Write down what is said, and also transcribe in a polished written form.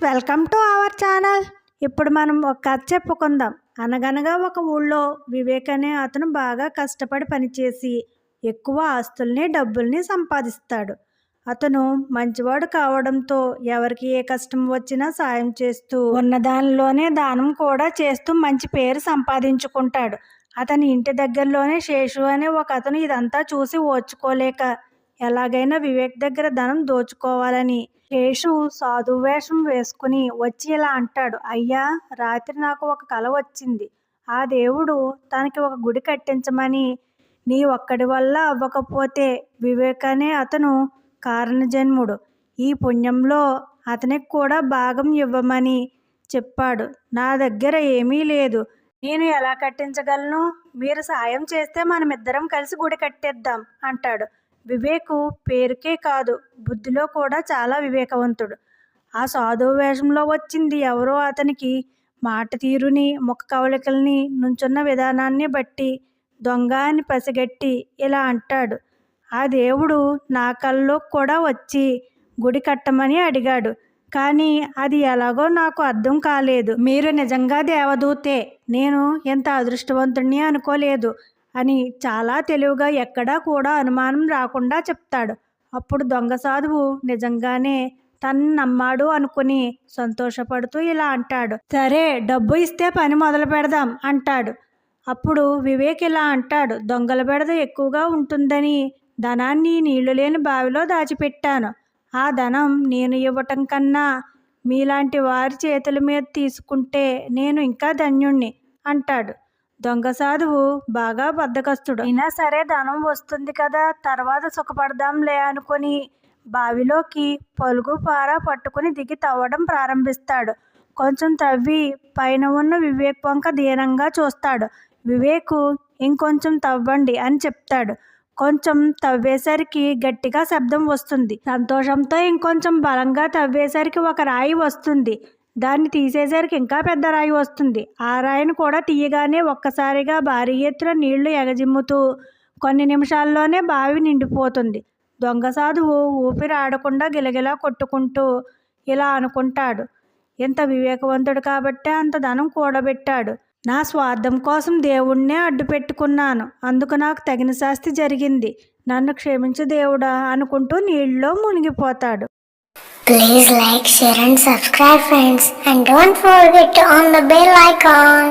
Welcome to our channel. ఇప్పుడు మనం ఒక కథ చెప్పుకుందాం. అనగనగా ఒక ఊళ్ళో వివేక్ అనే అతను బాగా కష్టపడి పనిచేసి ఎక్కువ ఆస్తుల్ని డబ్బుల్ని సంపాదిస్తాడు. అతను మంచివాడు కావడంతో ఎవరికి ఏ కష్టం వచ్చినా సాయం చేస్తూ ఉన్న దానిలోనే దానం కూడా చేస్తూ మంచి పేరు సంపాదించుకుంటాడు. అతని ఇంటి దగ్గరలోనే శేషు అనే ఒక అతను ఇదంతా చూసి ఓర్చుకోలేక ఎలాగైనా వివేక్ దగ్గర ధనం దోచుకోవాలని శేషు సాధు వేషం వేసుకుని వచ్చి ఇలా అంటాడు. అయ్యా, రాత్రి నాకు ఒక కల వచ్చింది. ఆ దేవుడు తనకి ఒక గుడి కట్టించమని, నీ ఒక్కడి వల్ల అవ్వకపోతే వివేక్ అనే అతను కారణజన్ముడు, ఈ పుణ్యంలో అతనికి కూడా భాగం ఇవ్వమని చెప్పాడు. నా దగ్గర ఏమీ లేదు, నేను ఎలా కట్టించగలను? మీరు సాయం చేస్తే మనమిద్దరం కలిసి గుడి కట్టేద్దాం అంటాడు. వివేకు పేరుకే కాదు, బుద్ధిలో కూడా చాలా వివేకవంతుడు. ఆ సాధువు వేషంలో వచ్చింది ఎవరో అతనికి మాట తీరుని, ముఖ కవళికల్ని, నుంచున్న విధానాన్ని బట్టి దొంగ అని పసిగట్టి ఇలా అంటాడు. ఆ దేవుడు నా కల్లో కూడా వచ్చి గుడి కట్టమని అడిగాడు, కానీ అది ఎలాగో నాకు అర్థం కాలేదు. మీరు నిజంగా దేవదూతే, నేను ఎంత అదృష్టవంతుణ్ణి అనుకోలేదు అని చాలా తెలివిగా ఎక్కడా కూడా అనుమానం రాకుండా చెప్తాడు. అప్పుడు దొంగ సాధువు నిజంగానే తను నమ్మాడు అనుకుని సంతోషపడుతూ ఇలా అంటాడు. సరే, డబ్బు ఇస్తే పని మొదలు పెడదాం అంటాడు. అప్పుడు వివేక్ ఇలా అంటాడు. దొంగల బెడద ఎక్కువగా ఉంటుందని ధనాన్ని నీళ్లు లేని బావిలో దాచిపెట్టాను. ఆ ధనం నేను ఇవ్వటం కన్నా మీలాంటి వారి చేతుల మీద తీసుకుంటే నేను ఇంకా ధన్యుణ్ణి అంటాడు. దొంగ సాధువు బాగా బద్ధకస్తుడు. అయినా సరే ధనం వస్తుంది కదా, తర్వాత సుఖపడదాంలే అనుకుని బావిలోకి పలుగు పార పట్టుకుని దిగి తవ్వడం ప్రారంభిస్తాడు. కొంచెం తవ్వి పైన ఉన్న వివేక్ వంక దీనంగా చూస్తాడు. వివేకు ఇంకొంచెం తవ్వండి అని చెప్తాడు. కొంచెం తవ్వేసరికి గట్టిగా శబ్దం వస్తుంది. సంతోషంతో ఇంకొంచెం బలంగా తవ్వేసరికి ఒక రాయి వస్తుంది. దాన్ని తీసేసరికి ఇంకా పెద్ద రాయి వస్తుంది. ఆ రాయిని కూడా తీయగానే ఒక్కసారిగా భారీ ఎత్తున నీళ్లు ఎగజిమ్ముతూ కొన్ని నిమిషాల్లోనే బావి నిండిపోతుంది. దొంగ సాధువు ఊపిరి ఆడకుండా గిలగిలా కొట్టుకుంటూ ఇలా అనుకుంటాడు. ఇంత వివేకవంతుడు కాబట్టే అంత ధనం కూడబెట్టాడు. నా స్వార్థం కోసం దేవుణ్ణే అడ్డు పెట్టుకున్నాను, అందుకు నాకు తగిన శాస్తి జరిగింది, నన్ను క్షమించు దేవుడా అనుకుంటూ నీళ్ళలో మునిగిపోతాడు. Please like, share and subscribe friends, and don't forget to on the bell icon.